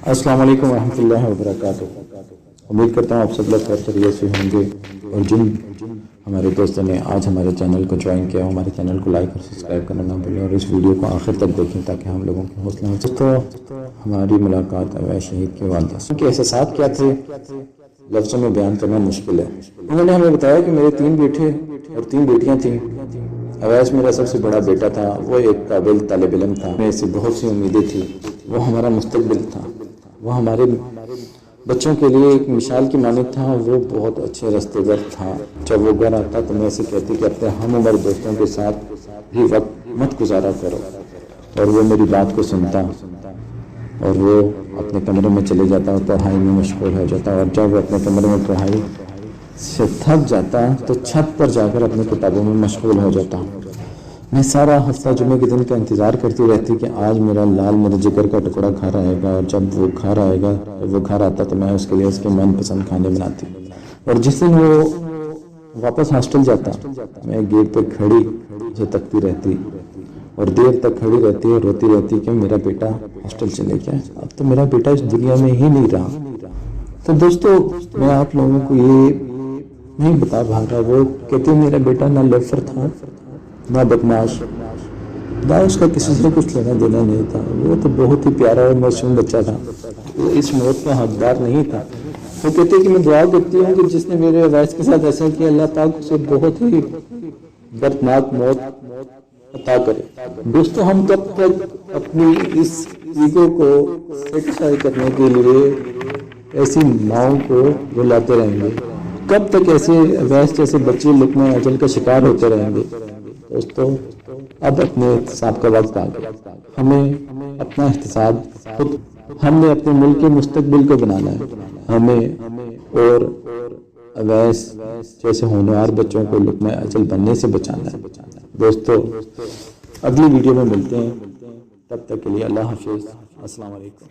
अस्सलाम वालेकुम रहमतुल्लाहि व बरकातुहू। उम्मीद करता हूँ आप सब लोग खैरियत से होंगे। और जिन हमारे दोस्तों ने आज हमारे चैनल को ज्वाइन किया, हमारे चैनल को लाइक और सब्सक्राइब करना ना भूलें और इस वीडियो को आखिर तक देखें ताकि हम लोगों की हौसला हो। तो हमारी मुलाकात अवैस शहीद के वालिद से, उनके एहसास क्या थे लफ्ज़ों में बयान करना मुश्किल है। उन्होंने हमें बताया कि मेरे 3 बेटे और 3 बेटियाँ थीं। अवैस मेरा सबसे बड़ा बेटा था। वो एक काबिल तालिब इल्म था, मेरे से बहुत सी उम्मीदें थी। वो हमारा मुस्तकबिल था। वो हमारे बच्चों के लिए एक मिसाल की मानद था। वो बहुत अच्छे रस्तेगर था। जब वो घर आता तो मैं ऐसे कहती कि अपने हम उम्र दोस्तों के साथ भी वक्त मत गुजारा करो। और वो मेरी बात को सुनता और वो अपने कमरे में चले जाता और पढ़ाई में मशगूल हो जाता। और जब वो अपने कमरे में पढ़ाई से थक जाता तो छत पर जाकर अपनी किताबों में मशगूल हो जाता। मैं सारा हफ्ता जुमे के दिन का इंतज़ार करती रहती कि आज मेरा लाल मेरे जिगर का टुकड़ा घर आएगा। और जब वो घर आएगा, जब वो घर आता तो मैं उसके लिए उसके मनपसंद खाने बनाती। और जिस दिन वो वापस हॉस्टल जाता, मैं गेट पर खड़ी उसे तकती रहती और देर तक खड़ी रहती और रोती रहती कि मेरा बेटा हॉस्टल चले गया, अब तो मेरा बेटा इस दुनिया में ही नहीं रहा। तो दोस्तों, मैं आप लोगों को ये नहीं बता भाग रहा। वो कहते मेरा बेटा ना लोफर था ना बदमाश, ना उसका किसी से कुछ लेना देना नहीं था। वो तो बहुत ही प्यारा और मासूम बच्चा था। वो इस मौत का हकदार नहीं था। वो कहते कि मैं दुआ करती हूँ कि जिसने मेरे अवैस के साथ ऐसा किया, अल्लाह पाक उसे बहुत ही दर्दनाक मौत अता करे। दोस्तों, हम कब तक अपनी इस ईगो को सेटिस्फाई करने के लिए ऐसी माओं को रुलाते रहेंगे? कब तक ऐसे अवैस जैसे बच्चे लुक़मा अजल का शिकार होते रहेंगे? दोस्तों, अब अपने एहतिसाब का वक्त आ गया। हमें अपना एहतिसाब खुद, हमने अपने मुल्क के मुस्तकबिल को बनाना है। हमें और अवैस जैसे होनहार बच्चों को लुक़मा अजल बनने से बचाना है। दोस्तों, अगली वीडियो में मिलते हैं। तब तक के लिए अल्लाह हाफ़िज़। अस्सलाम वालेकुम।